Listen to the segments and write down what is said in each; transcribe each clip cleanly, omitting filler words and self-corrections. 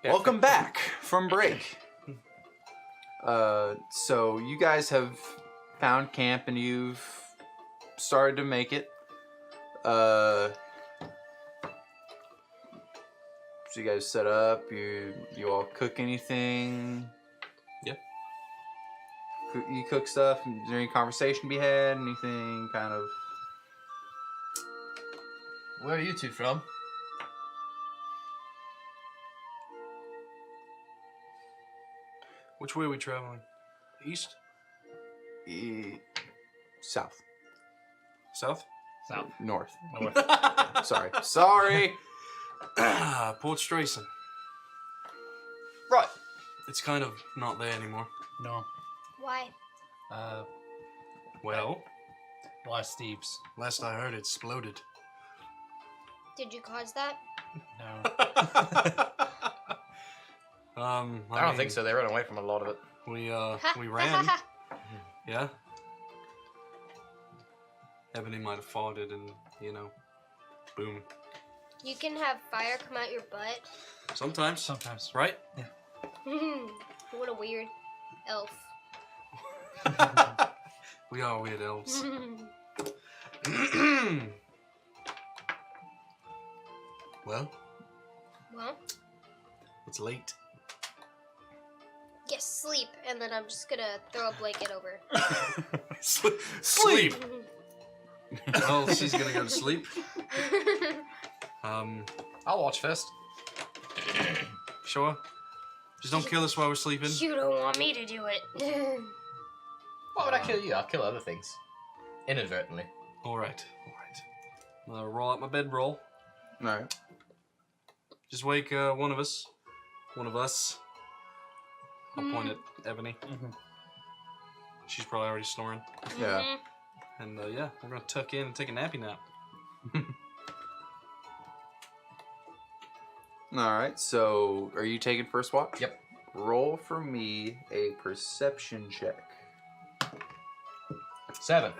Welcome back from break. So you guys have found camp and you've started to make it. So you guys set up. You all cook anything? Yeah. You cook stuff. Is there any conversation to be had? Anything kind of? Where are you two from? Which way are we traveling? East? South. South? South. North. North. Sorry. Port Strayson. Right. It's kind of not there anymore. No. Why? Well, Why Steve's? last I heard, it exploded. Did you cause that? No. I mean, don't think so. They ran away from a lot of it. We ran. Yeah. Ebony might have fought it and, boom. You can have fire come out your butt. Sometimes. Sometimes. Right? What a weird elf. We are weird elves. Well, Well, it's late. yes, sleep, and then I'm just gonna throw a blanket over. Sleep! Well, she's gonna go to sleep. I'll watch first. Sure. Just don't kill us while we're sleeping. You don't want me to do it. Why would I kill you? I'll kill other things. Inadvertently. Alright. I'll roll out my bedroll. All right. Just wake one of us. I'll point at Ebony. She's probably already snoring. Yeah. And yeah, we're gonna tuck in and take a nappy nap. All right. So, are you taking first watch? Yep. Roll for me a perception check. 7.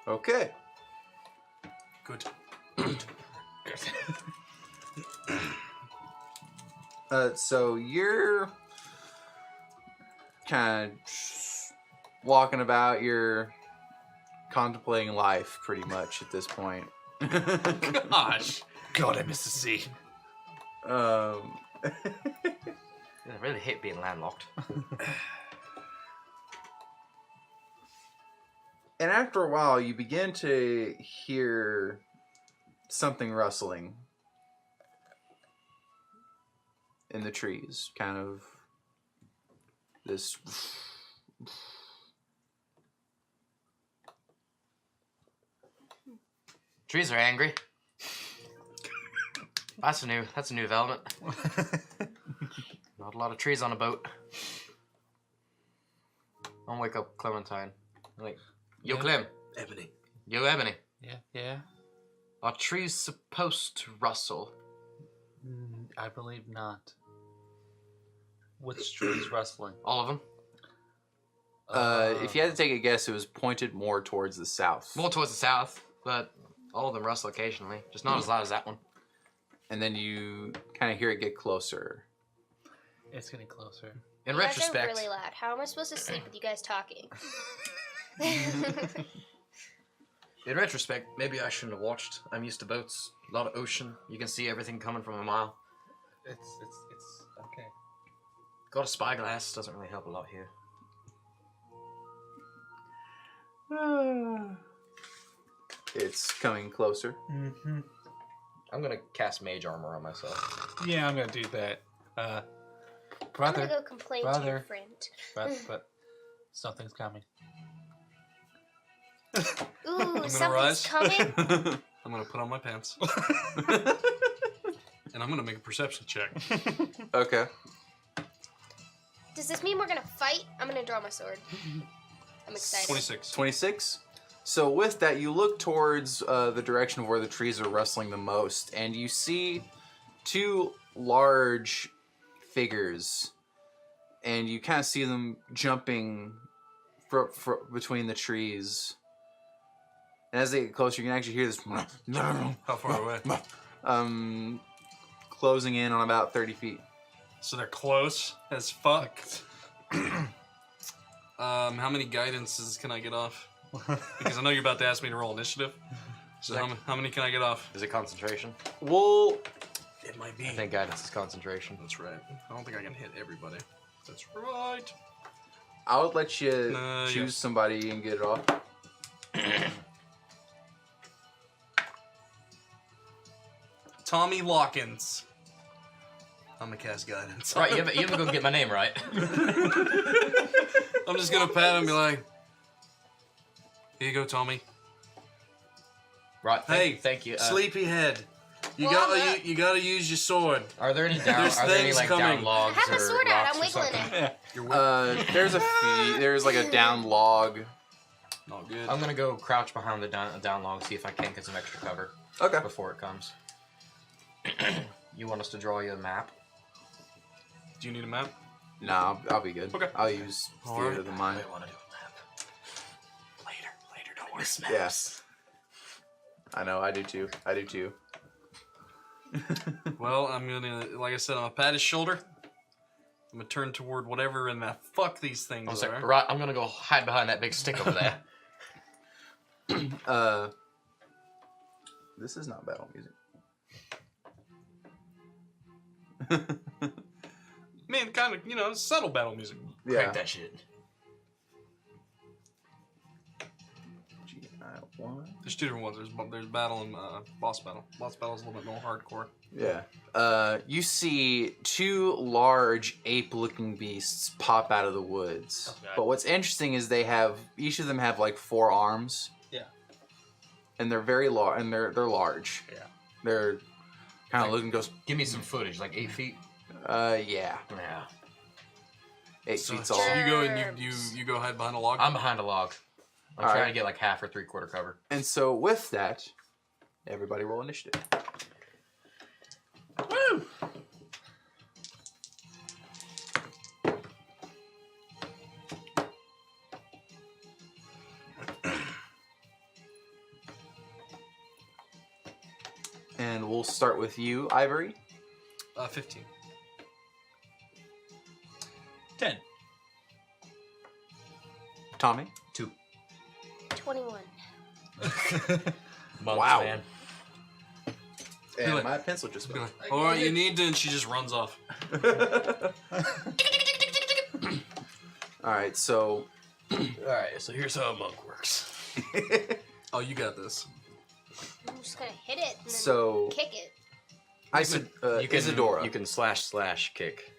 Okay. Good. So you're kind of walking about. You're contemplating life, pretty much at this point. Gosh. God, I miss the sea. I really hate being landlocked. And after a while, you begin to hear something rustling in the trees. Kind of this. Trees are angry. That's a new development. Not a lot of trees on a boat. I'll wake up Klementine. Like, yo, Yeah. Clem. Ebony. Yo, Ebony. Yeah. Are trees supposed to rustle? I believe not. Which tree is rustling? All of them? If you had to take a guess, it was pointed more towards the south. More towards the south, but all of them rustle occasionally. Just not as loud as that one. And then you kind of hear it get closer. It's getting closer. In You guys retrospect, are really loud. How am I supposed to sleep with you guys talking? in retrospect, maybe I shouldn't have watched. I'm used to boats, a lot of ocean. You can see everything coming from a mile. It's okay. Got a spyglass, doesn't really help a lot here. It's coming closer. Mm-hmm. I'm gonna cast mage armor on myself. Yeah, I'm gonna do that. I'm Brother, gonna go complain to your brother. friend. but something's coming. Ooh, something's rise. coming. I'm gonna put on my pants. And I'm gonna make a perception check. Okay. Does this mean we're gonna fight? I'm gonna draw my sword. I'm excited. 26. 26. So with that, you look towards the direction of where the trees are rustling the most, and you see two large figures, and you kind of see them jumping between the trees. And as they get closer, you can actually hear this. How far away? Closing in on about 30 feet. So they're close as fuck. How many guidances can I get off? Because I know you're about to ask me to roll initiative. So how many can I get off? Is it concentration? Well, It might be. I think guidance is concentration. That's right. I don't think I can hit everybody. That's right. I would let you choose yes. somebody and get it off. Tommy Lockins. I'm gonna cast guidance. Right, you haven't gonna get my name right. I'm just gonna pat him and be like, "Here you go, Tommy. Right. Hey, thank you. Sleepyhead. You Well, gotta use your sword. Are there any down? There's Are there any things like coming. down logs I have my or sword out. rocks I'm or wiggling something? it. You're There's a few. There's like a down log. Not good. I'm gonna go crouch behind the down log, see if I can get some extra cover Okay. before it comes. You want us to draw you a map? Do you need a map? Nah, I'll be good. Okay. I'll use Spirit of the Mind. I want to do a map. Later, don't worry. Yes. I know, I do too. Well, I'm gonna, like I said, I'm gonna pat his shoulder. I'm gonna turn toward whatever in the fuck these things I'm sorry, are. right, I'm gonna go hide behind that big stick over there. This is not battle music. Man, kind of, subtle battle music. Yeah. Crank that shit. GI1. There's two different ones. There's battle and boss battle. Boss battle is a little bit more hardcore. Yeah. You see two large ape-looking beasts pop out of the woods. Okay. But what's interesting is each of them have like 4 arms. Yeah. And they're very large, and they're large. Yeah. They're kind of looking goes, Give me some footage, like 8 feet. yeah. Yeah. 8 So feet tall. you go and you go hide behind a log. I'm behind a log. I'm All trying right. to get like half or 3/4 cover. And so with that, everybody roll initiative. Woo! And we'll start with you, Ivory. 15. 10. Tommy. 2. 21. Months, Wow. man. And Really? my pencil just Be went. like, all right, you need to, and she just runs off. Alright, so Alright, so here's how a monk works. Oh, you got this. I'm just gonna hit it and then so kick it. Isadora. You can / kick.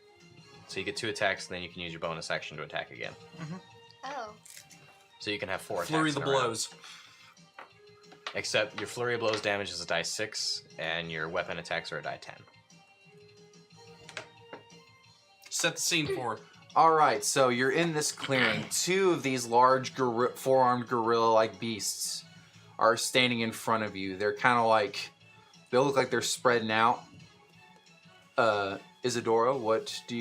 So you get 2 attacks, and then you can use your bonus action to attack again. Oh. So you can have 4 attacks. Flurry the in a round. blows. Except your flurry of blows damage is a die 6, and your weapon attacks are a die 10. Set the scene for her. Alright, so you're in this clearing. 2 of these large 4-armed gorilla-like beasts are standing in front of you. They're kind of like, they look like they're spreading out. Isadora, what do?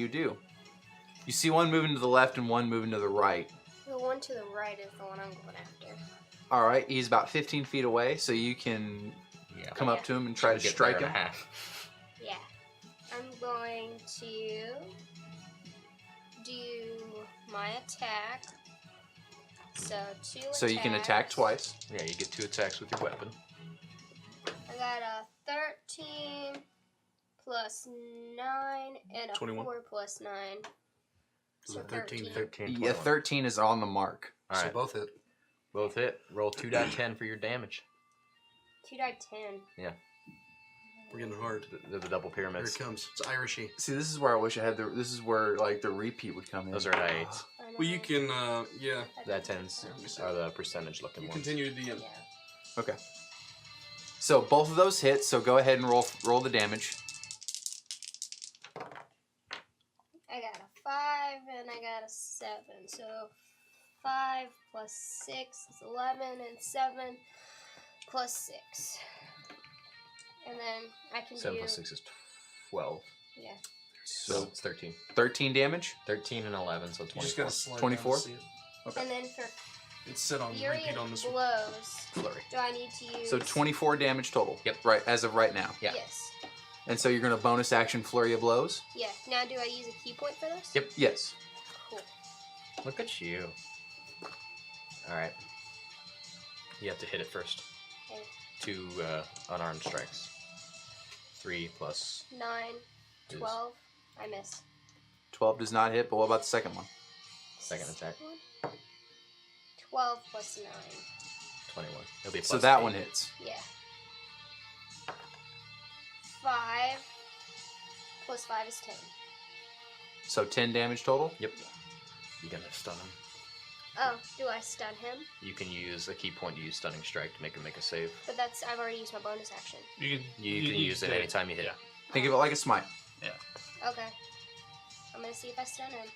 You see one moving to the left and one moving to the right. The one to the right is the one I'm going after. Alright, he's about 15 feet away, so you can come up to him and try to strike him. Yeah. I'm going to do my attack. So 2 attacks. So you can attack twice. Yeah, you get 2 attacks with your weapon. I got a 13 plus 9 and a 21. 4 plus 9. So So 13. 13, Yeah, 21. 13 is on the mark. All So right, both hit. both hit. Roll 2 die 10 for your damage. 2 die 10. We're getting hard. They're the double Here pyramids. it comes. It's Irishy. See, this is where I wish I had this is where like the repeat would come in. Those are die 8s. I know. Well, you can, yeah. Die 10s are the percentage looking You ones. continue to the end. Yeah. Okay. So both of those hit, so go ahead and roll the damage. I got a 5 and I got a 7. So 5 plus 6 is 11 and 7 plus 6. And then I can 7 do... plus 6 is 12. Yeah. So it's 13. 13 damage. 13 and 11, so You 24. just gotta slide 24? down to see it. Okay. And then for It's set on Fury repeat on this one. blows. Flurry. Do I need to use? So 24 damage total. Yep. Right, as of right now. Yeah. Yes. And so you're going to bonus action Flurry of Blows? Yeah. Now, do I use a key point for this? Yep. Yes. Cool. Look at you. All right. You have to hit it first. Okay. 2 unarmed strikes. 3 plus 9, 12. I miss. 12 does not hit, but what about the second one? second attack. 12 plus 9. 21. It'll be So plus that 8. one hits. Yeah. 5 plus 5 is 10. So 10 damage total? Yep. You're gonna stun him. Oh, do I stun him? You can use a key point to use stunning strike to make him make a save. But that's I've already used my bonus action. You can use it anytime you hit it. Think of it like a smite. Okay. I'm gonna see if I stun him.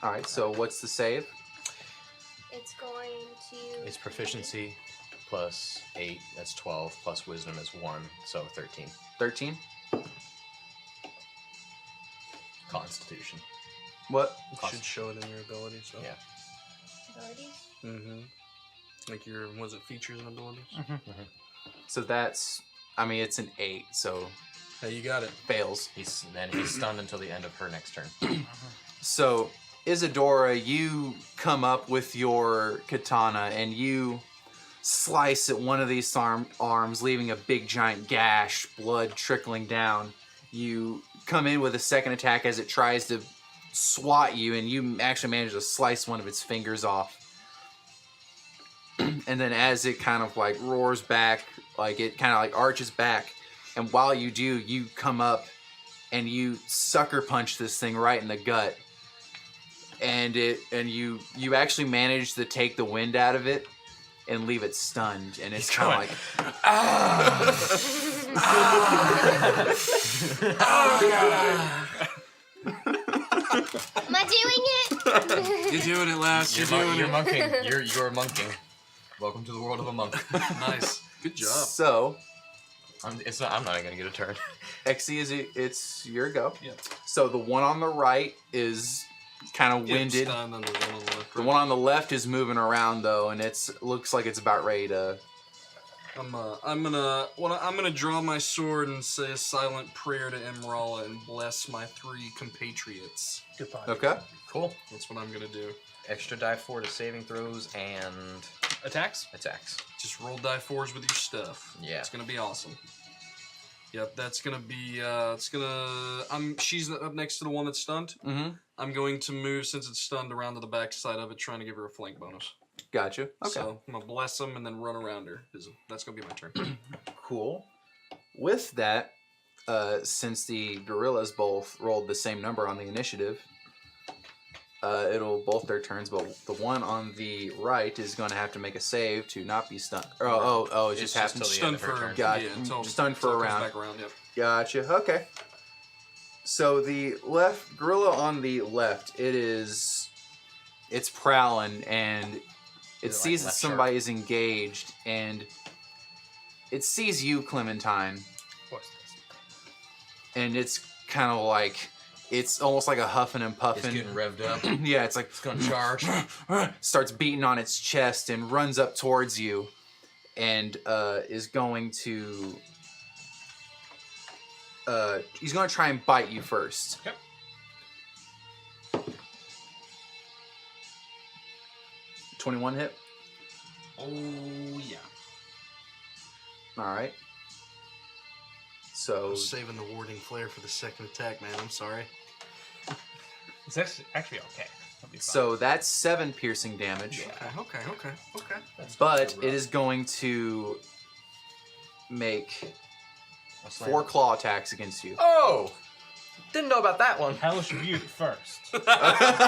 Alright, so what's the save? It's going to. It's proficiency plus 8, that's 12, plus wisdom is 1, so 13. 13? Constitution. What? You should show it in your abilities. So. Yeah. Abilities? Mm-hmm. Like your, was it features and abilities? So that's, I mean, it's an 8, so Hey, you got it. fails. He's stunned until the end of her next turn. So, Isadora, you come up with your katana and you slice at one of these arms, leaving a big giant gash, blood trickling down. You come in with a second attack as it tries to swat you, and you actually manage to slice one of its fingers off. And then as it kind of like roars back, like it kind of like arches back, and while you do, you come up and you sucker punch this thing right in the gut. And you actually manage to take the wind out of it and leave it stunned, and it's kind of like Am I doing it? You're doing it, lass. You're doing You're it. monking. You're monking. Welcome to the world of a monk. Nice. Good job. So. I'm not even gonna get a turn. Xe, it's your go. Yep. So the one on the right is kind of winded. Stunned on the one on the left. The one on the left is moving around though, and looks like it's about ready to. I'm gonna draw my sword and say a silent prayer to Emerala and bless my 3 compatriots. Good point. Okay. Cool. That's what I'm gonna do. Extra die 4 to saving throws and Attacks? attacks. Just roll die 4s with your stuff. Yeah. It's gonna be awesome. Yep, that's gonna be. She's up next to the one that's stunned. Mm-hmm. I'm going to move since it's stunned around to the back side of it, trying to give her a flank bonus. Gotcha. Okay. So I'm gonna bless them and then run around her. That's gonna be my turn. Cool. With that, since the gorillas both rolled the same number on the initiative, it'll both their turns, but the one on the right is going to have to make a save to not be stunned. It just happens. till the end Stunned of her for turn. Got- until stunned for until a it comes round. Back around. Yep. Gotcha. Okay. So the left gorilla on the left, it's prowling and it Is it sees like that left somebody is engaged, and it sees you, Klementine, Of course. and it's kind of like it's almost like a huffing and It's puffing. getting revved up. Yeah, it's like It's gonna charge. starts beating on its chest and runs up towards you, and is going to. He's going to try and bite you first. Yep. 21 hit. Oh yeah. All right. I So was saving the warding flare for the second attack, man. I'm sorry. It's actually okay. It'll be fine. so that's 7 piercing damage, Okay. but it is going to make 4 claw attacks against you. Oh! Didn't know about that one. Hellish Beauty first.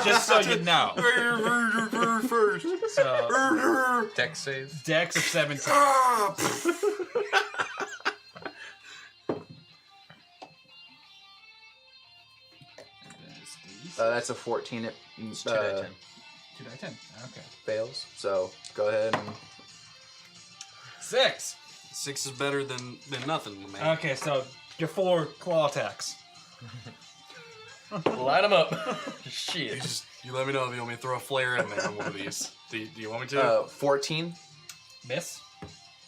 Just so you know. First. So, Dex save. Dex of 17. That's a 14. It It's 2 die 10. 2 die 10. Okay. fails. So go ahead and 6. 6 is better than nothing, man. Okay, so your 4 claw attacks. Light them up. Shit. You let me know if you want me to throw a flare in there on one of these. Do you want me to? 14. Miss.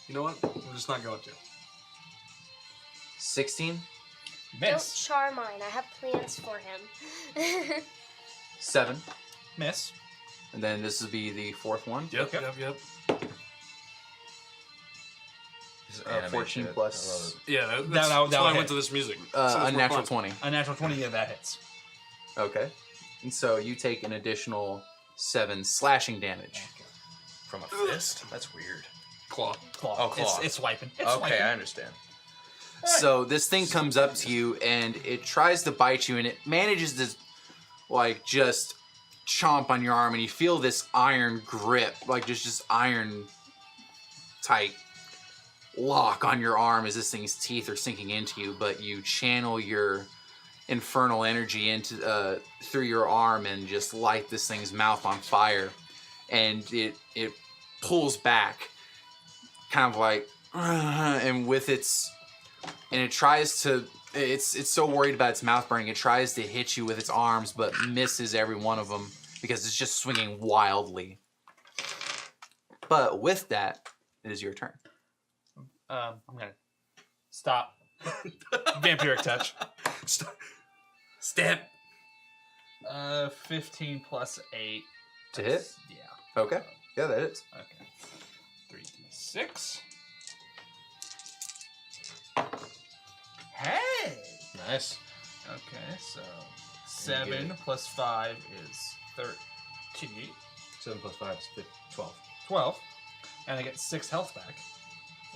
You know what? I'm just not going to. 16. Don't Miss. char mine. I have plans for him. 7. Miss. And then this would be the fourth one. Yep. 14 plus Yeah, that's That'll why I hit. went to this music. unnatural 20. A natural 20, yeah, that hits. Okay. And so you take an additional 7 slashing damage. From a fist? That's weird. Claw. Claw. Oh, claw. It's swiping. It's Okay, swiping. I understand. So this thing comes up to you and it tries to bite you and it manages to like just chomp on your arm and you feel this iron grip, like just iron tight lock on your arm as this thing's teeth are sinking into you, but you channel your infernal energy into through your arm and just light this thing's mouth on fire, and it pulls back, kind of like, and with its, and it tries to, it's so worried about its mouth burning, it tries to hit you with its arms, but misses every one of them because it's just swinging wildly. But with that, it is your turn. I'm gonna stop. Vampiric touch. Step. 15 plus 8. To hit? Yeah. Okay. Yeah, that is. Okay. 3d6. Hey! Nice. Okay, so 7 plus 5 is 13. 7 plus 5 is 12. 12. And I get 6 health back.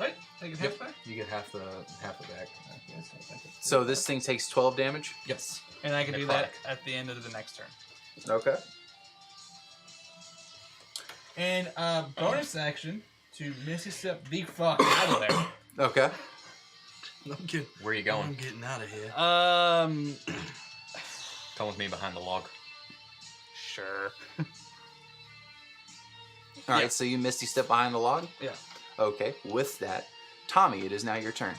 Right? I get half back? You get half the back. So this thing takes 12 damage? Yes. And I can do that at the end of the next turn. Okay. And bonus action to Misty Step the fuck out of there. Okay. Where are you I'm going? getting out of here. Come with me behind the log. Sure. All right, so you Misty Step behind the log? Yeah. Okay, with that, Tommy, it is now your turn.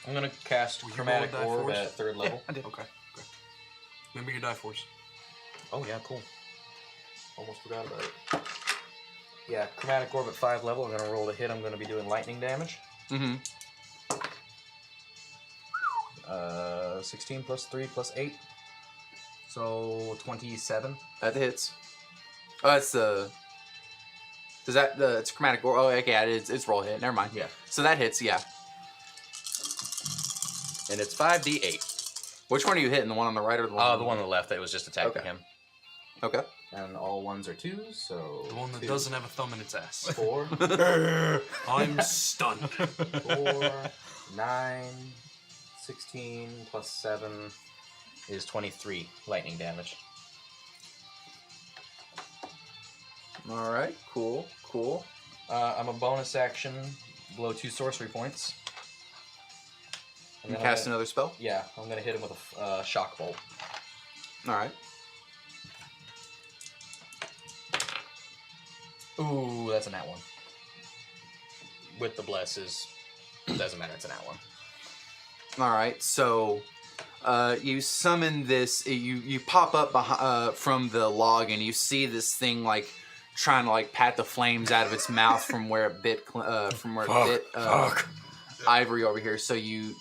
I'm gonna cast Will you Chromatic roll a die Orb force? at 3rd level. I did. Okay. Remember your die force. Oh yeah, cool. Almost forgot about it. Yeah, Chromatic Orb at 5 level. I'm gonna roll to hit. I'm gonna be doing lightning damage. Mm-hmm. 16 plus 3 plus 8. So 27. That hits. Oh, that's the... Does that... it's chromatic... Oh, okay, yeah, it's roll hit. Never mind. Yeah. So that hits, yeah. And it's 5d8. Which one are you hitting? The one on the right or the one The one on the left that was just attacking Okay. him. Okay. And all ones are 2s, so... The one that 2, doesn't have a thumb in its ass. 4, I'm stunned. 4, 9, 16 plus 7 is 23 lightning damage. All right, cool. I'm a bonus action, blow 2 sorcery points. You cast another spell? Yeah, I'm gonna hit him with a shock bolt. All right. Ooh, that's a nat 1. With the blesses, doesn't matter, it's a nat 1. All right, so you summon this. You pop up from the log, and you see this thing like trying to like pat the flames out of its mouth from where it bit Ivory over here. So you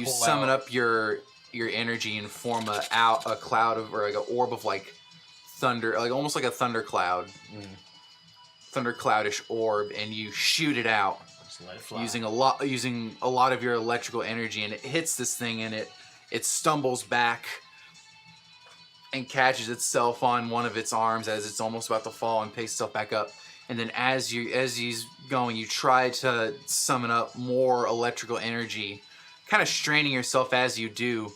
summon up your energy and form a cloud of, or like an orb of like thunder, like almost like a thunder cloud, thunder cloudish orb, and you shoot it out. Let it fly. Using a lot of your electrical energy, and it hits this thing, and it stumbles back and catches itself on one of its arms as it's almost about to fall and picks itself back up. And then as he's going, you try to summon up more electrical energy, kind of straining yourself as you do,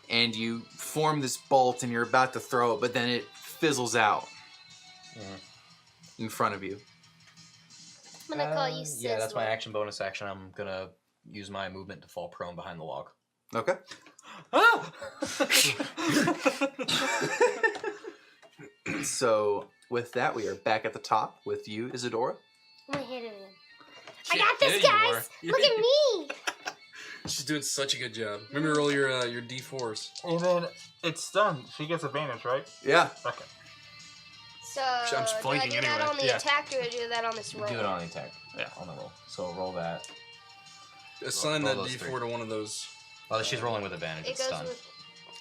and you form this bolt, and you're about to throw it, but then it fizzles out in front of you. I'm gonna call you Sizzler. Yeah, that's my action bonus action. I'm gonna use my movement to fall prone behind the log. Okay. So with that, we are back at the top with you, Isadora. I'm gonna hit him. Yeah, I got this, there you guys! are. Look at me! She's doing such a good job. Remember roll your d4s. And then it's stunned. She gets advantage, right? Yeah. Okay. So, I'm do I flanking do that anyway. on the Yeah. attack or do I do that on this roll? Do it on the attack. Yeah. On the roll. So roll that. Assign roll that those d4 to one of those. Well, she's rolling with advantage. It It's goes stunned. with...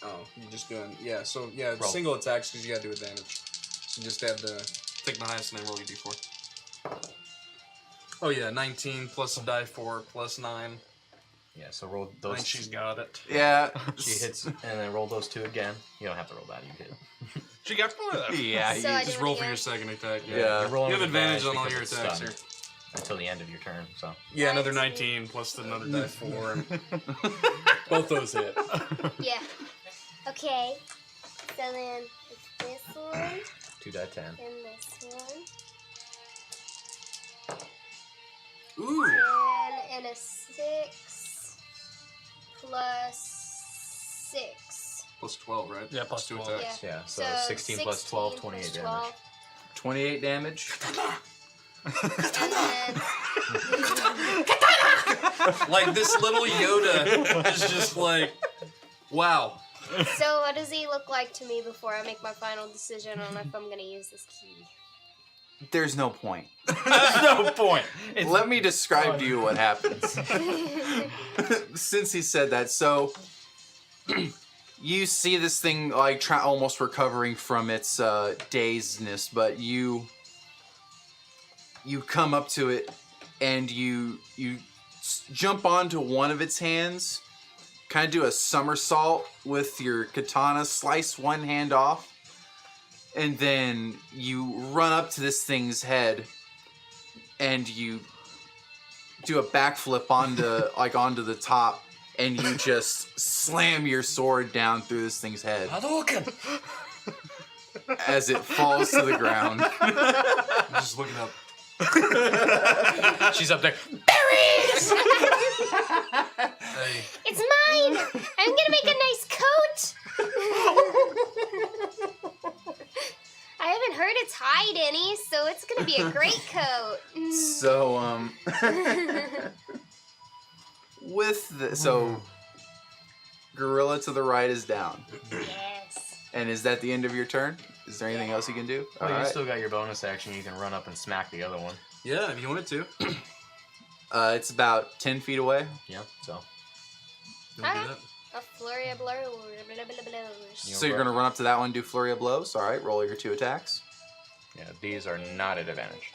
Oh, you're just doing... Yeah, so, yeah, Roll. single attacks because you gotta do advantage. So just add the... Take the highest and then roll your d4. Oh, yeah, 19 plus a die 4 plus 9. Yeah, so roll I those. think she's got it. Yeah. She hits, and then roll those 2 again. You don't have to roll that. You hit. She got 4 of them. Yeah. So I Just do roll it for your again? second attack. Yeah. You're rolling You have with advantage on all because your it's attacks here. stunned until the end of your turn. So Yeah, another 19 plus another die 4. Both those hit. Yeah. Okay. So then it's this one 2 die 10. and this one. Ooh. And a 6 plus 6. Plus 12, right? Yeah, plus 2 12. attacks. Yeah, so 16 plus 12, 28 damage. 28 damage. And then Like, this little Yoda is just like, wow. so what does he look like to me before I make my final decision on if I'm gonna use this key? There's no point. There's no point. It's Let me describe to you what happens. Since he said that, so you see this thing like almost recovering from its dazedness, but you come up to it and you jump onto one of its hands, kind of do a somersault with your katana, slice one hand off, and then you run up to this thing's head and you do a backflip onto the top, and you just slam your sword down through this thing's head as it falls to the ground. I'm just looking up. She's up there. Berries! Hey, It's mine! I'm gonna make a nice coat! I haven't hurt its hide any, so it's gonna be a great coat. So, Gorilla to the right is down. Yes. And is that the end of your turn? Is there anything else you can do? Well, you Alright. still got your bonus action. You can run up and smack the other one. yeah, if you wanted to. It's about 10 feet away. Yeah, so. You wanna do that? A flurry of blows. Blah, blah, blah, You So you're going to run up to that one and do Flurry of Blows. Alright, roll your 2 attacks. Yeah, these are not at advantage.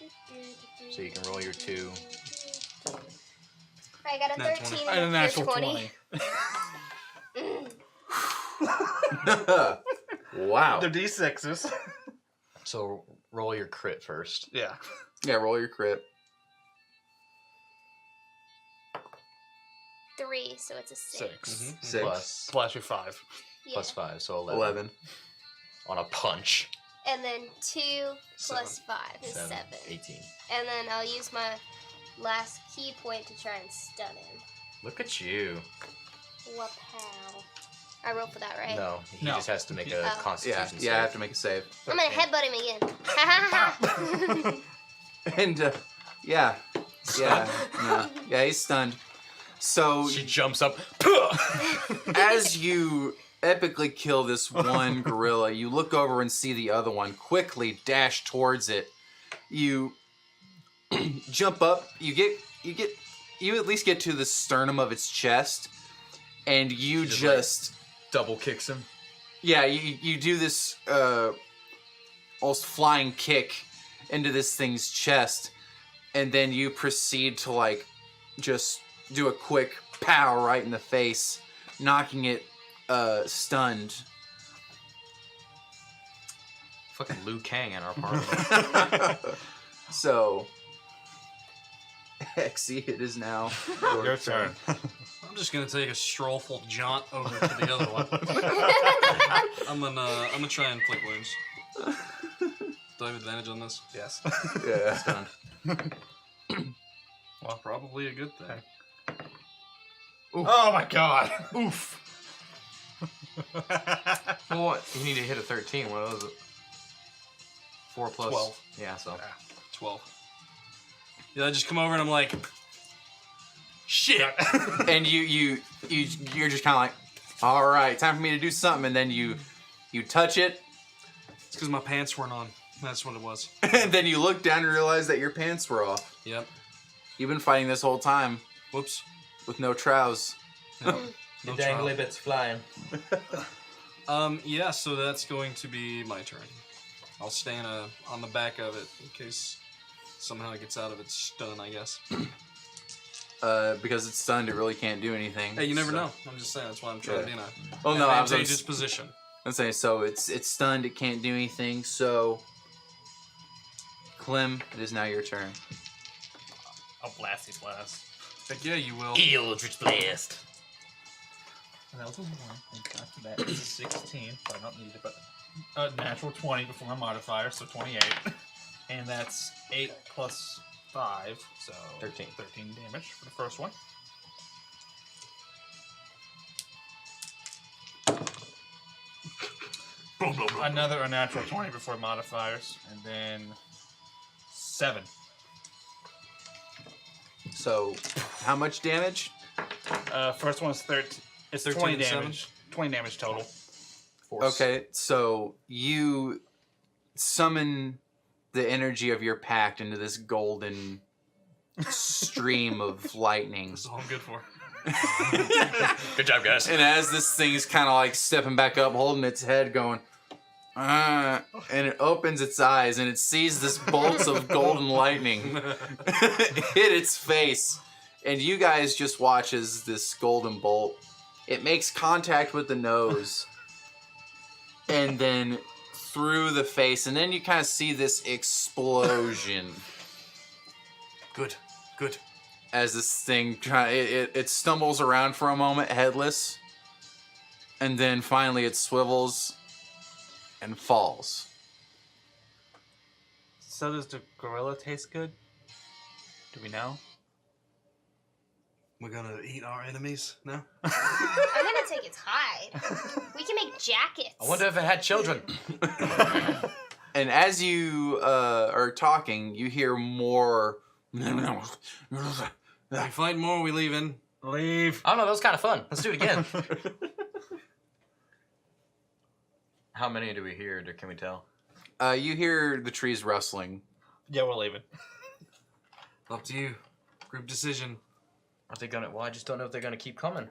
So you can roll your 2. I got a Nat 13 and a and a natural 20. 20. Wow. They're D6s. So roll your crit first. Yeah. Yeah, roll your crit. 3, so it's a 6. 6. 6. Plus Plus your 5. Yeah. plus 5, so 11. 11. On a punch. And then 2 plus 5 is 7. 18. And then I'll use my last key point to try and stun him. Look at you. Wapow. I roll for that, right? No, he No. just has to make a Oh. constitution Yeah, I have save. to make a save. I'm gonna headbutt him again. Ha ha ha! And, yeah, no. Yeah, he's stunned. So, She jumps up. as you epically kill this one gorilla, you look over and see the other one quickly dash towards it. You jump up, you at least get to the sternum of its chest, and you She just double kicks him. yeah, you do this almost flying kick into this thing's chest, and then you proceed to like just do a quick pow right in the face, knocking it stunned. Fucking Liu Kang in our party. So, Exy, it is now Your turn. I'm just gonna take a strollful jaunt over to the other one. I'm gonna try and inflict wounds. Do I have advantage on this? Yes. Yeah. Stunned. Well, probably a good thing. Oh my god. Oof. Well, what? You need to hit a 13. What was it? 4 plus 12. Yeah, so. 12. Yeah, I just come over and I'm like, Shit. And you're just kind of like, all right, time for me to do something. And then you touch it, It's because my pants weren't on. That's what it was. and then you look down and realize that your pants were off. Yep. You've been fighting this whole time Whoops. with no trousers. Yep. The No dangly trial. bits flying. Yeah, so that's going to be my turn. I'll stay on the back of it in case somehow it gets out of its stun, I guess. Because it's stunned, it really can't do anything. Hey, you never so. know. I'm just saying, that's why I'm trying to be in a Well, no, I advantageous was position. saying, so it's stunned, it can't do anything, so... Clem, it is now your turn. I'll blast these blast. Heck yeah, you will. Eldritch Blast. And that was a 1. And after that, it's a 16, but I don't need it. But a natural 20 before my modifier, so 28. And that's 8 plus 5, so 13. 13 damage for the first one. Another unnatural 20 before modifiers, and then 7. So, how much damage? First one is 13. It's 13 20 and 7? damage. 20 damage total. Force. Okay, so you summon the energy of your pact into this golden stream of lightning. That's all I'm good for. Good job, guys. And as this thing's kind of like stepping back up, holding its head, going, and it opens its eyes and it sees this bolts of golden lightning hit its face. And you guys just watch as this golden bolt, it makes contact with the nose and then through the face. And then you kind of see this explosion Good. Good. as this thing, it stumbles around for a moment, headless. And then finally it swivels and falls. So does the gorilla taste good? Do we know? We're gonna eat our enemies now? I'm gonna take its hide. We can make jackets. I wonder if it had children. And as you are talking, you hear more. We fight more, we leaving. Leave. I don't know, that was kind of fun. Let's do it again. How many do we hear? Can we tell? You hear the trees rustling. Yeah, we're leaving. Up to you. Group decision. Are they gonna? Well, I just don't know if they're gonna keep coming.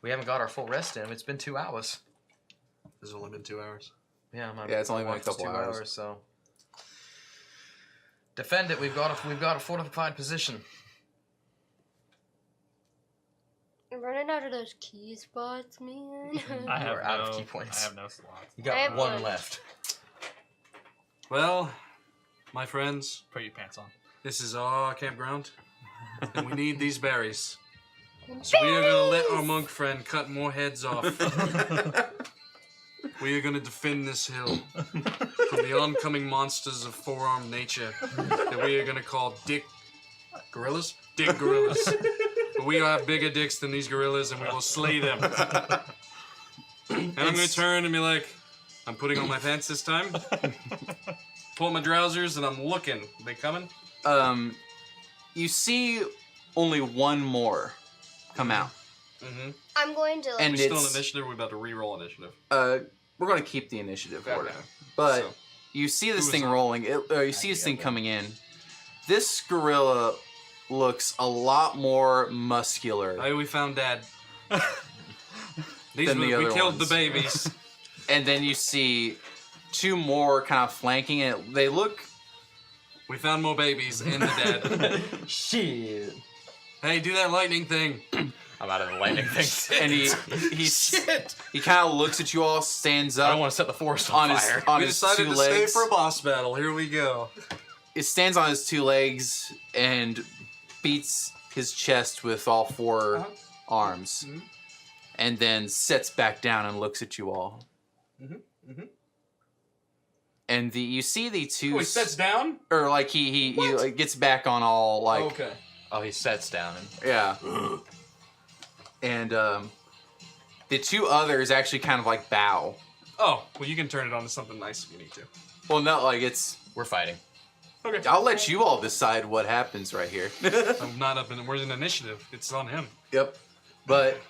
We haven't got our full rest in. It's been 2 hours. There's only been 2 hours. Yeah, Yeah, it's only been a watch is couple 2 hours. So defend it. We've got a fortified position. I'm running out of those key spots, man. I have We're out of no- key points. I have no slots. You I got have 1 one. left. Well, my friends, Put your pants on. this is our campground. And we need these berries. So we are gonna let our monk friend cut more heads off. We are gonna defend this hill from the oncoming monsters of four-armed nature that we are gonna call dick gorillas? Dick gorillas. But we have bigger dicks than these gorillas and we will slay them. And I'm gonna turn and be like, I'm putting on my pants this time. Pull my trousers and I'm looking. Are they coming? You see only one more come out. Mm-hmm. I'm going to. And We're still in it's- initiative. We're about to re-roll initiative. We're going to keep the initiative Okay. order. But So, you see this Who thing is on? rolling. You see this thing coming in. This gorilla looks a lot more muscular. hey, we found Dad. These Than were, the we other killed ones. the babies. And then you see 2 more kind of flanking it. They look. We found more babies and the dad. Shit. Hey, do that lightning thing. I'm out of the lightning thing. And he kind of looks at you all, stands I up don't want to set the forest on on his fire. on We his decided 2 to stay legs. for a boss battle. Here we go. It stands on his 2 legs and beats his chest with all 4 Uh-huh. arms, Mhm. and then sits back down and looks at you all. Mhm, mhm. And you see the 2 Oh, he sets down? or like he like, gets back on all like Okay. Oh, he sets down and yeah, and the 2 others actually kind of like bow. Oh, well, you can turn it on to something nice if you need to. Well, no, like it's we're fighting. Okay. I'll let you all decide what happens right here. I'm not up in. We're in initiative. It's on him. Yep. But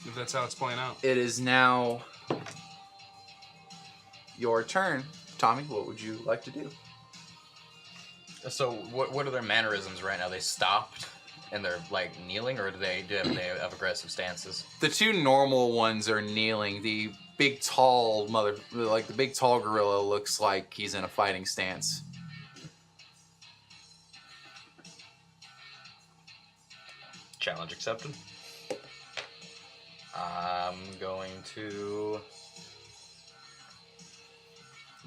If that's how it's playing out. it is now your turn. Tommy, what would you like to do? So what are their mannerisms right now? They stopped and they're like kneeling, or do they have aggressive stances? The two normal ones are kneeling. The big tall the big tall gorilla looks like he's in a fighting stance. Challenge accepted. I'm going to.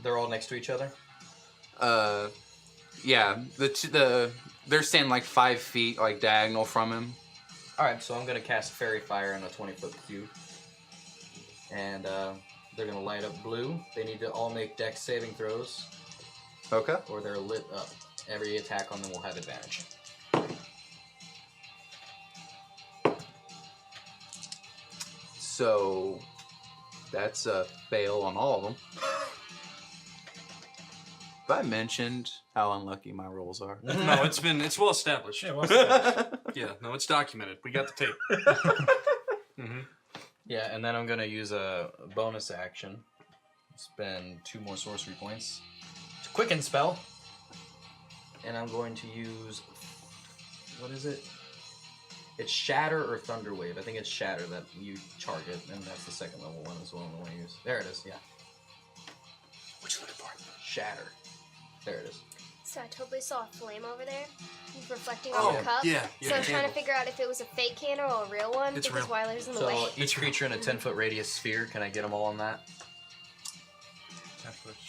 They're all next to each other. Yeah. They're standing like 5 feet, like diagonal from him. All right, so I'm gonna cast Fairy Fire in a 20-foot cube, and they're gonna light up blue. They need to all make Dex saving throws, Okay. or they're lit up. Every attack on them will have advantage. So that's a fail on all of them. Have I mentioned how unlucky my rolls are? No, it's well established. Yeah, well, Yeah, no, it's documented. We got the tape. Mm-hmm. Yeah, and then I'm gonna use a bonus action. Spend 2 more sorcery points to quicken spell, and I'm going to use what is it? It's Shatter or Thunder Wave. I think it's Shatter that you charge it, and that's the second level one as well. I want to use. There it is. Yeah. What you looking for? Shatter. There it is. So I totally saw a flame over there. He's reflecting Oh, on the cup. yeah, So I was trying to candle. figure out if it was a fake candle or a real one It's because real. Wyler's in the So way. each creature in a 10-foot radius sphere. Can I get them all on that?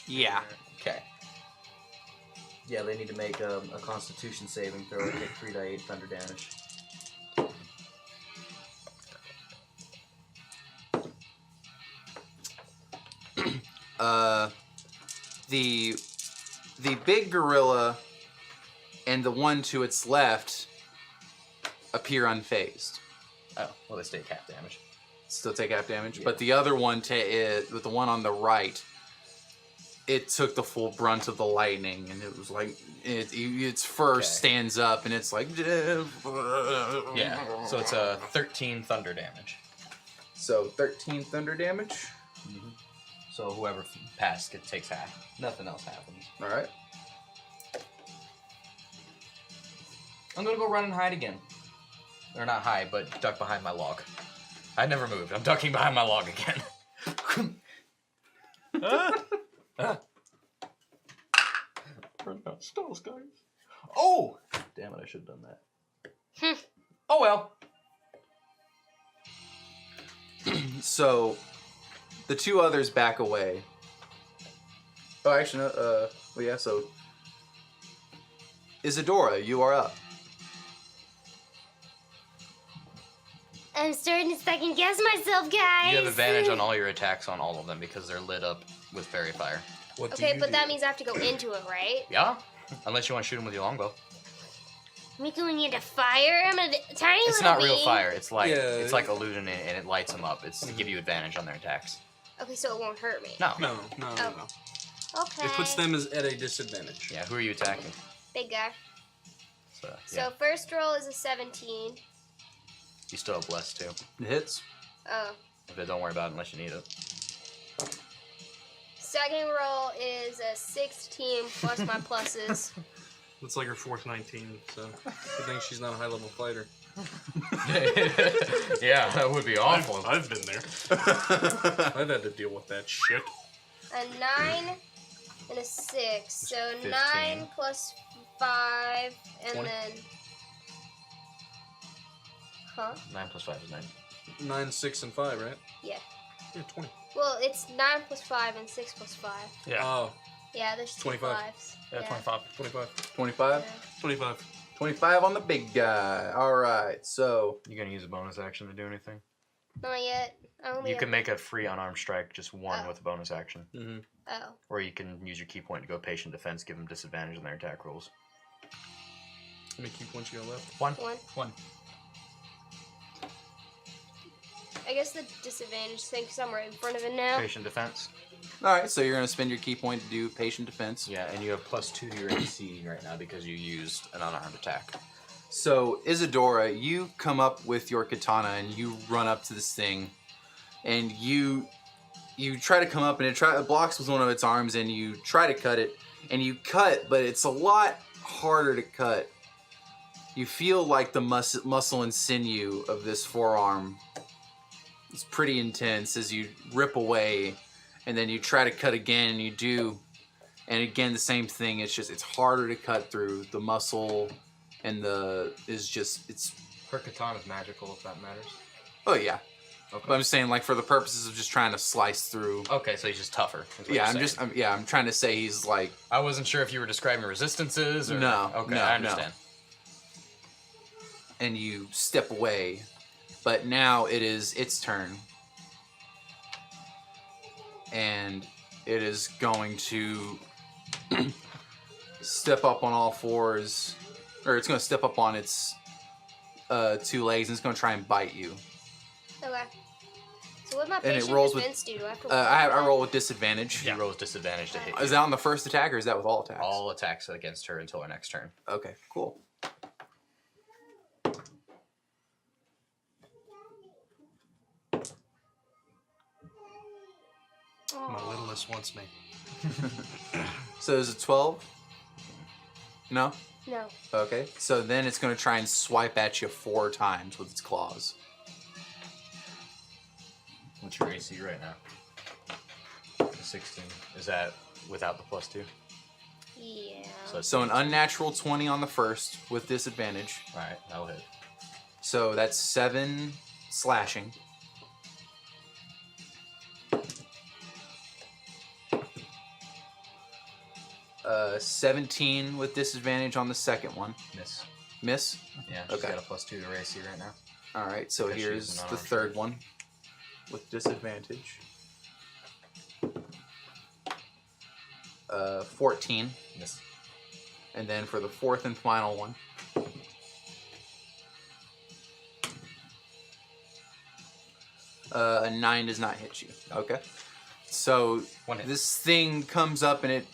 Yeah. Okay. Yeah, they need to make a Constitution saving throw and take 3d8 thunder damage. The big gorilla and the one to its left appear unfazed. Oh, well, they take half damage. Still take half damage, Yeah. but the other one, with the one on the right, it took the full brunt of the lightning, and it was like its fur Okay. stands up, and it's like Yeah, so it's a 13 thunder damage. So 13 thunder damage. So whoever passed takes half. Nothing else happens. All right. I'm gonna go run and hide again. Or not hide, but duck behind my log. I never moved. I'm ducking behind my log again. Stalls, guys. Oh! Damn it, I should have done that. Oh well. So the two others back away. Oh, actually, no, well, yeah. So Isadora, you are up. I'm starting to second guess myself, guys. You have advantage on all your attacks on all of them because they're lit up with fairy fire. What do Okay, you but do? that means I have to go into it, right? Yeah? Unless you want to shoot them with your longbow. Me going into fire? I'm a tiny It's little not real bee. fire. It's like Yeah. it's like illusion and it lights them up. It's to give you advantage on their attacks. Okay, so it won't hurt me. No. No. Okay. It puts them at a disadvantage. Yeah, who are you attacking? Big guy. So, So yeah. first roll is a 17. You still have bless too. It hits. Oh. But don't worry about it unless you need it. Second roll is a 16 plus my pluses. It's like her fourth 19, so I think she's not a high-level fighter. Yeah, that would be awful. I've been there. I've had to deal with that shit. A 9 and a 6. So 15. 9 plus 5 and 20. then. Huh? 9 plus 5 is 9. 9, 6, and 5, right? Yeah. Yeah, 20. Well, it's 9 plus 5 and 6 plus 5. Yeah. Oh, Yeah, there's 2 25. 5s. Yeah, 25. 25. 25. Yeah. 25. 25 on the big guy. All right. So You gonna use a bonus action to do anything? Not yet. I only You have- can make a free unarmed strike, just one Oh. with a bonus action. Mm-hmm. Oh. Or you can use your key point to go patient defense, give them disadvantage on their attack rolls. How many key points you got left? 1. 1. I guess the disadvantage thing because I'm right in front of it now. Patient defense. All right, so you're going to spend your key point to do patient defense. Yeah, and you have +2 to your AC right now because you used an unarmed attack. So, Isadora, you come up with your katana and you run up to this thing, and you try to come up, and it blocks with one of its arms, and you try to cut it, and you cut, but it's a lot harder to cut. You feel like the muscle and sinew of this forearm is pretty intense as you rip away, and then you try to cut again, and you do, and again the same thing. It's harder to cut through. The muscle and it's. Her katana is magical, if that matters. Oh yeah. Okay. But I'm saying, like, for the purposes of just trying to slice through. Okay, so he's just tougher. Yeah, I'm trying to say he's like. I wasn't sure if you were describing resistances or. No. Okay, no, I understand. No. And you step away, but now it is its turn, and it is going to step up on all fours, or it's going to step up on its 2 legs, and it's going to try and bite you. Okay. So what my And it patient rolls with- defense do? Do I have to I roll with disadvantage. She rolls disadvantage to hit you. Is that on the first attack, or is that with all attacks? All attacks against her until her next turn. Okay, cool. My littlest wants me. So is it 12? No? No. Okay. So then it's going to try and swipe at you 4 times with its claws. What's your AC right now? 16. Is that without the +2? Yeah. So an unnatural 20 on the first with disadvantage. Alright, that'll hit. So that's 7 slashing. Uh, 17 with disadvantage on the second one. Miss. Miss? Yeah, she's Okay. got a +2 to her AC right now. Alright, so Because here's she's the unarmed. third one with disadvantage. 14. Miss. And then for the fourth and final one. A 9 does not hit you. Okay. So One hit. this thing comes up and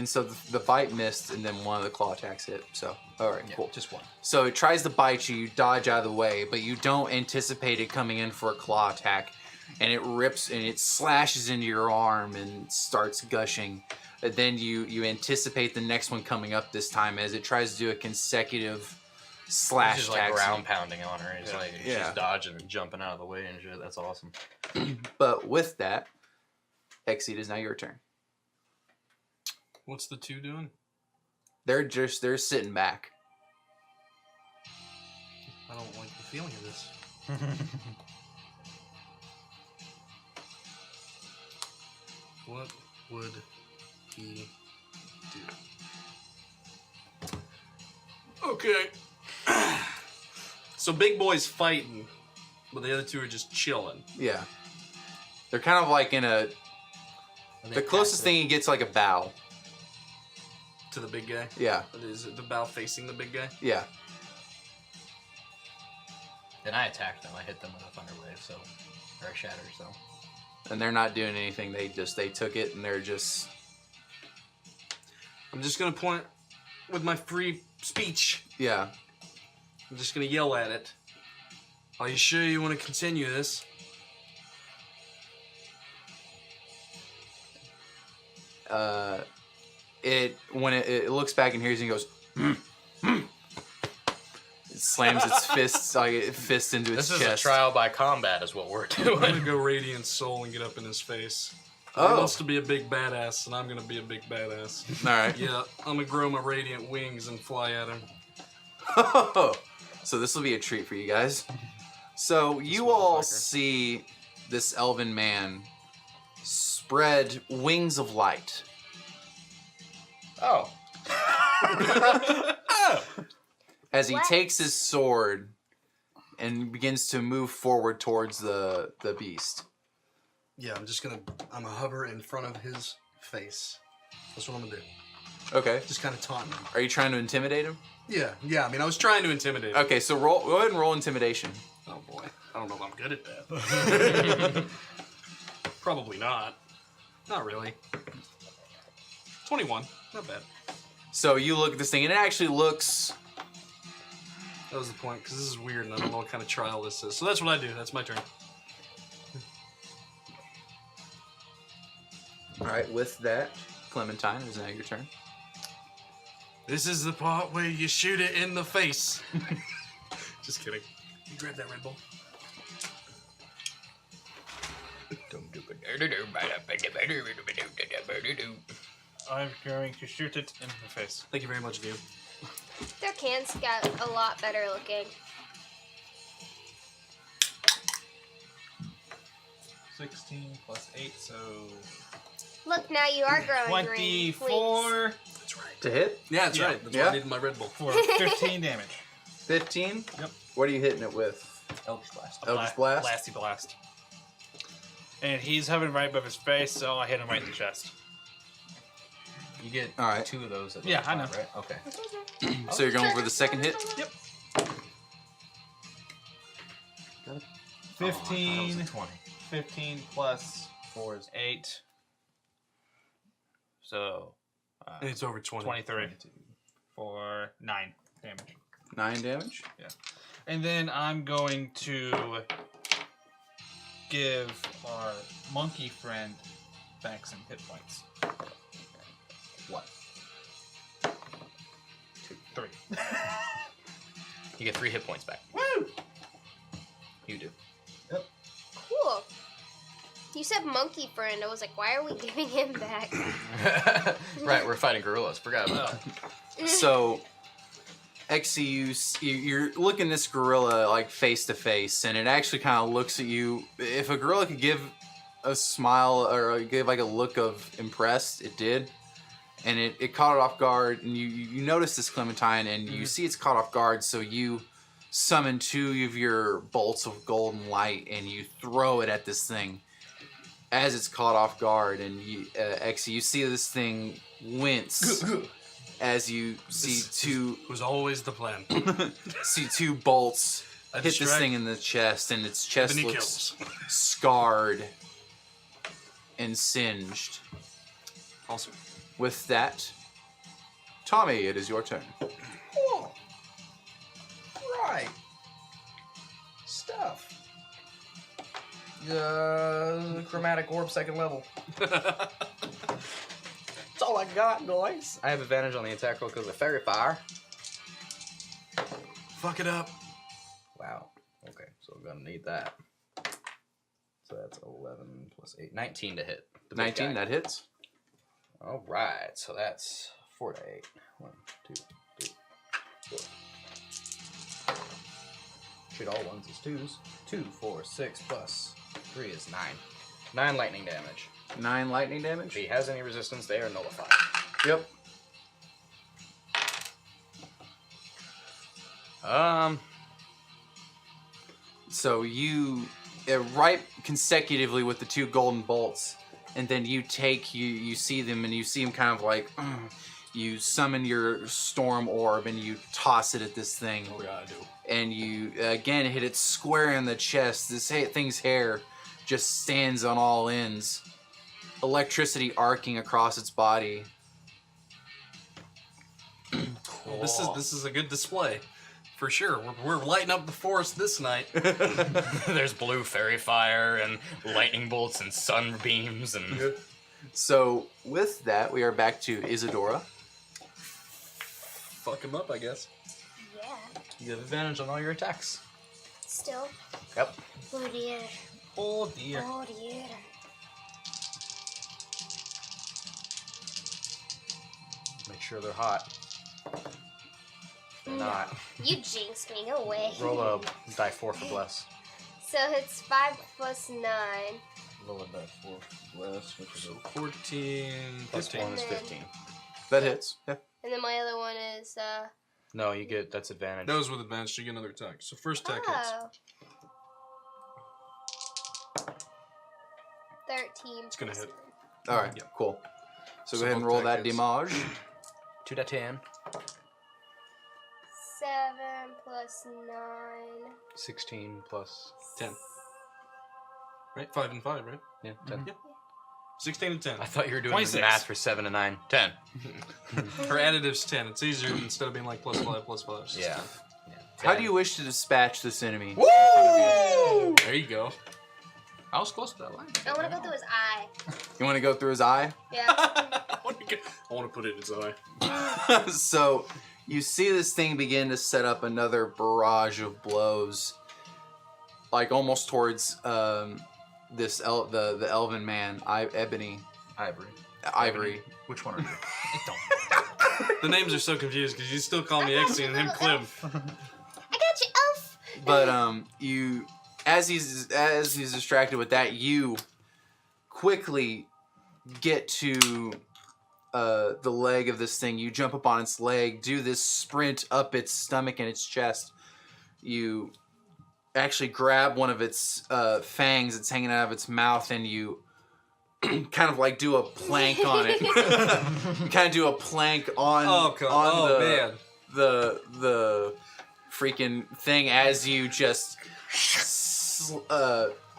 so the bite missed, and then one of the claw attacks hit. So, all right, Yeah, cool. just one. So it tries to bite you, you dodge out of the way, but you don't anticipate it coming in for a claw attack, and it rips and it slashes into your arm and starts gushing. And then you anticipate the next one coming up this time as it tries to do a consecutive slash She's like attack. ground pounding on her. It's like Yeah. she's dodging and jumping out of the way and shit. That's awesome. But with that, Exceed is now your turn. What's the 2 doing? They're sitting back. I don't like the feeling of this. What would he do? Okay. So Big Boy's fighting, but the other 2 are just chilling. Yeah. They're kind of like in a. Are they The closest passive? thing he gets like a bow. To the big guy? Yeah. Is it the bow facing the big guy? Yeah. Then I attacked them. I hit them with a thunder wave, so or a shatter. So And they're not doing anything. They took it and they're just. I'm just gonna point with my free speech. Yeah. I'm just gonna yell at it. Are you sure you want to continue this? When it looks back and hears you, and goes. It slams its fist into its this is chest. a trial by combat, is what we're I'm gonna doing. go Radiant Soul and get up in his face. He Oh. wants to be a big badass, and I'm gonna be a big badass. All right. Yeah, I'm gonna grow my radiant wings and fly at him. So this will be a treat for you guys. So you all see this elven man spread wings of light. Oh. As he What? takes his sword and begins to move forward towards the beast. Yeah, I'm gonna hover in front of his face. That's what I'm gonna do. Okay. Just kind of taunt him. Are you trying to intimidate him? Yeah, I mean, I was trying to intimidate him. Okay, so go ahead and roll intimidation. Oh boy, I don't know if I'm good at that. Probably not. Not really. 21. Not bad. So you look at this thing, and it actually looks. That was the point, because this is weird, and I don't know what kind of trial this is. So that's what I do. That's my turn. All right. With that, Clementine, it is now your turn. This is the part where you shoot it in the face. Just kidding. You grab that Red Bull. I'm going to shoot it in the face. Thank you very much, View. Their cans got a lot better looking. 16 plus 8, so Look, now you are growing green. 24 That's right. To hit? Yeah, that's Yeah. right. That's Yeah. why I needed my Red Bull. for 15 damage. 15. Yep. What are you hitting it with? Eldritch Blast. Eldritch Blast? Blasty blast. And he's hovering right above his face, so I hit him right in the chest. You get All right. 2 of those at the Yeah, I spot, know. right? Okay. So you're going for the second hit? Yep. Oh, I thought it 15, was a 20. 15 plus 4 is 8. So, It's over 20. 23 for 9 damage. 9 damage. And then I'm going to give our monkey friend back some hit points. 1. 3. You get 3 hit points back. Woo! You do. Cool. You said monkey friend. I was like, why are we giving him back? Right, we're fighting gorillas. Forgot about that. So, Exi, you're looking at this gorilla like face to face, and it actually kind of looks at you. If a gorilla could give a smile or give like a look of impressed, it did. And it caught it off guard, and you notice this Clementine, and you see it's caught off guard, so you summon 2 of your bolts of golden light, and you throw it at this thing as it's caught off guard, and Exi, you see this thing wince as you see This 2 was always the plan. see 2 bolts I hit this distract, thing in the chest, and its chest then he looks kills. scarred and singed. Awesome. With that, Tommy, it is your turn. Oh. Right. Stuff. Chromatic orb, 2nd level. That's all I got, guys. I have advantage on the attack roll because of fairy fire. Fuck it up. Wow. Okay, so we're gonna need that. So that's 11 plus 8. 19 to hit. The big 19, guy. that hits. All right, so that's 4 to 8. 1, 2, 3, 4. Shoot, all 1s is 2s. 2, 4, 6 plus 3 is 9. 9 lightning damage. 9 lightning If damage. he has any resistance, they are nullified. Yep. So you right consecutively with the 2 golden bolts, and then you see them, and you see them kind of like you summon your storm orb, and you toss it at this thing. Oh yeah, I do. And you again hit it square in the chest. This thing's hair just stands on all ends, electricity arcing across its body. Well, this is a good display. For sure. We're lighting up the forest this night. There's blue fairy fire and lightning bolts and sunbeams and. So with that, we are back to Isadora. Fuck him up, I guess. Yeah. You have advantage on all your attacks. Still. Yep. Oh dear. Oh dear. Oh dear. Make sure they're hot. They're not. You jinxed me. No way. Roll a die 4 for bless. So it's 5 plus 9. Roll a die 4 for bless, which is a 14, plus 15. 1 is And then- 15. That hits. Yeah. And then my other one is No, you get that's advantage. Those with advantage, you get another attack. So first attack hits. oh. 13. It's gonna plus hit. All right. Yep. Cool. So So go ahead and both roll that attack hits. damage. 2 to 10. 7 plus 9. 16 plus 10. Right? 5 and 5, right? Yeah, 10. 16 and 10. I thought you were doing 26. the math for 7 and 9. 10. Her additive's 10. It's easier instead of being like plus 5, plus 5. Yeah. How do you wish to dispatch this enemy? Woo! There you go. I was close to that line. I want to go through his eye. You want to go through his eye? Yeah. I want to put it in his eye. So you see this thing begin to set up another barrage of blows, like almost towards the elven man, Ivory. Which one are you? The names are so confused because you still call me Exy and him Clem. I got you, elf. But you, as he's distracted with that, you quickly get to the leg of this thing. You jump up on its leg, do this sprint up its stomach and its chest. You actually grab one of its fangs that's hanging out of its mouth, and you kind of like do a plank on it. You kind of do a plank on the freaking thing as you just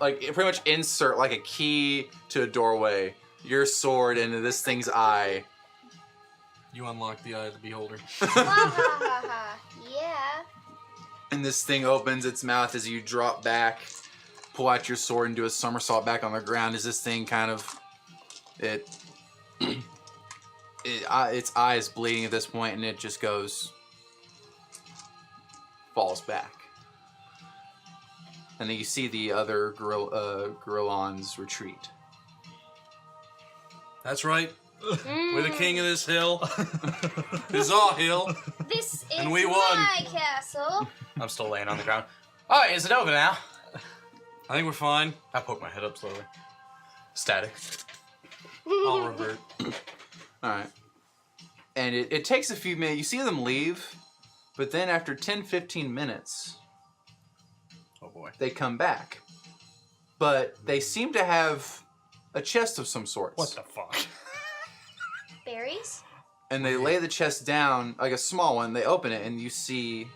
like pretty much insert like a key to a doorway your sword into this thing's eye. You unlock the eye of the beholder. Ha ha ha ha. Yeah. And this thing opens its mouth as you drop back, pull out your sword, and do a somersault back on the ground. As this thing kind of its eye is bleeding at this point, and it just falls back. And then you see the other gorillons retreat. That's right. We're the king of this hill. This is our hill. This is And we won. my castle. I'm still laying on the ground. Oh, is it over now? I think we're fine. I poke my head up slowly. Static. I'll revert. Alright. And it takes a few minutes. You see them leave, but then after 10-15 minutes, Oh boy. they come back. But they seem to have a chest of some sorts. What the fuck? Berries? And they lay the chest down, like a small one. They open it, and you see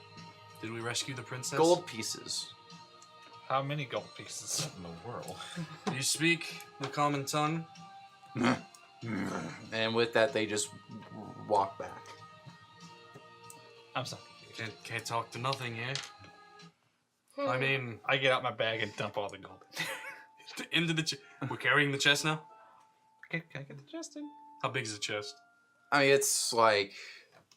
Did we rescue the princess? gold pieces. How many gold pieces? In the world. Do you speak the common tongue? And with that, they just walk back. I'm sorry. Can't talk to nothing, eh? Hmm. I mean, I get out my bag and dump all the gold. into the we're carrying the chest now? Okay, can I get the chest in? How big is the chest? I mean, it's like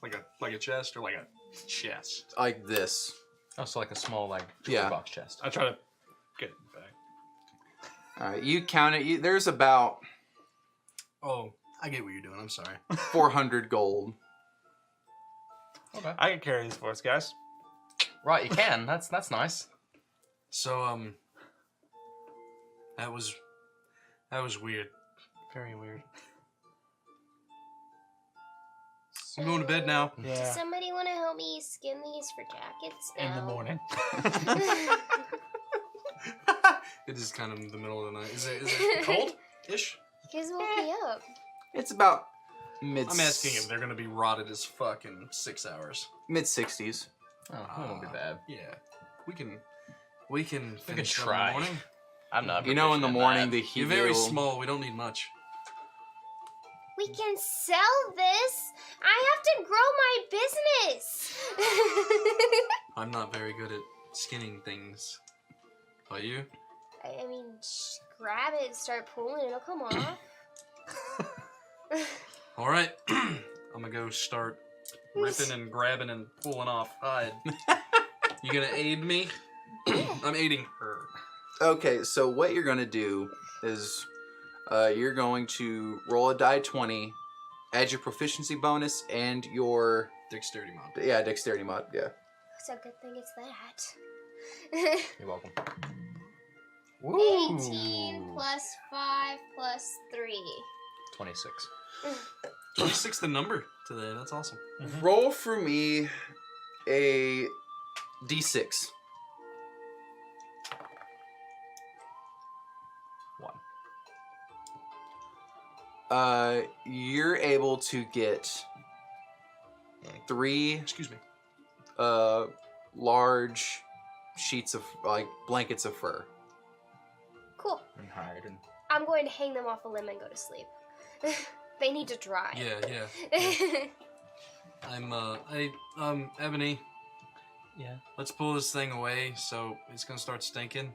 Like a chest or like a chest? like this. Oh, so like a small, like, Yeah. box chest. I try to get it in the bag. All right, you count it. There's about Oh, I get what you're doing. I'm sorry. 400 gold. Okay. I can carry these for us, guys. Right, you can. That's nice. So, that was weird. Very weird. I'm going to bed now. Yeah. Somebody want to help me skin these for jackets now? In the morning. It is kind of the middle of the night. Is it cold-ish? You guys woke me up. It's about mid. I'm asking if they're going to be rotted as fuck in 6 hours. Mid-60s. Oh, that won't be bad. Yeah. We can finish that try. in the morning. I'm not. You know, in the proficient morning, that. the heat. You're very small. We don't need much. We can sell this. I have to grow my business. I'm not very good at skinning things. Are you? I mean, just grab it and start pulling. It'll come off. All right. I'm gonna go start ripping and grabbing and pulling off hide. You gonna aid me? I'm aiding her. Okay, so what you're going to do is you're going to roll a die 20, add your proficiency bonus and your Dexterity mod. dexterity mod. Yeah. It's a good thing it's that. You're welcome. 18 plus 5 plus 3. 26. 26 the number today. That's awesome. Roll for me a d6. 1. You're able to get 3 Excuse me. large sheets of like blankets of fur. Cool. And hide and... I'm going to hang them off a limb and go to sleep. They need to dry. Yeah. Ebony, Yeah. let's pull this thing away so it's gonna start stinking.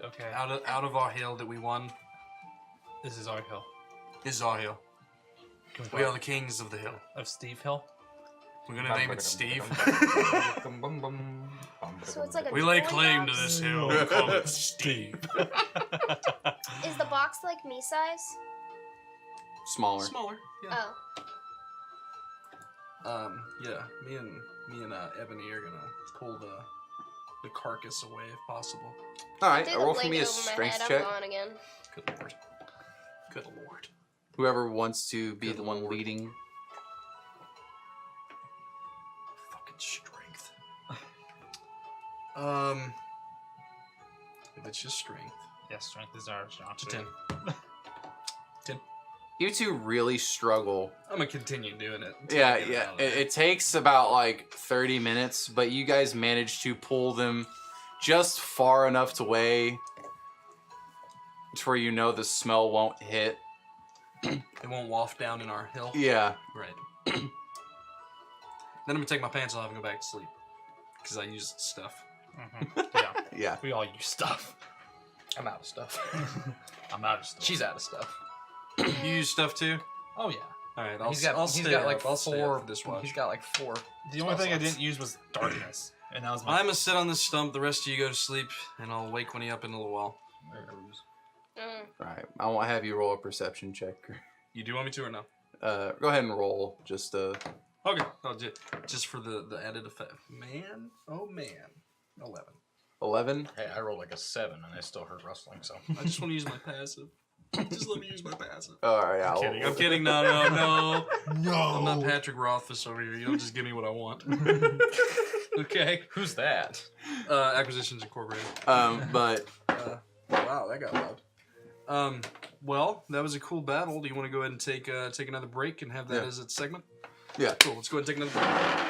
Okay. Out of our hill that we won. This is our hill. This is our hill. We are the kings of the hill. Of Steve Hill. We're gonna name it Steve. So it's like a We lay toy claim to box? this hill. We call it Steve. Is the box like me size? Smaller. Smaller. Yeah. Oh. Yeah. Me and Ebony are gonna pull the carcass away if possible. All right, Do roll for me a blanket over my strength head, check. I'm gone again. Good lord. Good lord. Whoever wants to be Good the one lord. leading. Fucking strength. If it's just strength. Yes, strength is ours, John. It's a 10. You two really struggle. I'm gonna continue doing it. until Yeah, I get it yeah. out of there. It takes about like 30 minutes, but you guys manage to pull them just far enough away to where you know the smell won't hit. It won't waft down in our hill. Yeah. Right. Then I'm gonna take my pants off and go back to sleep. Because I use stuff. Yeah. Yeah. We all use stuff. I'm out of stuff. I'm out of stuff. She's out of stuff. You use stuff too? Oh, yeah. Alright, I'll He's got I'll stay like up. I'll stay up 4. for this watch. He's got like 4. The only thing I slots. didn't use was darkness. And that was my... I'm gonna sit on this stump, the rest of you go to sleep, and I'll wake when you up in a little while. All right. I won't have you roll a perception check. You do want me to or no? Go ahead and roll. Just Okay. I'll just for the added effect. Man, oh man. 11. 11. Hey, I rolled like a 7 and I still heard rustling, so. I just want to use my passive. Just let me use my passive. All right. I'm kidding. I'm kidding. No. No! I'm not Patrick Rothfuss over here. You don't just give me what I want. Okay. Who's that? Acquisitions Incorporated. But Wow, that got loud. Well, that was a cool battle. Do you want to go ahead and take another break and have that Yeah. as its segment? yeah. Cool. Let's go ahead and take another break.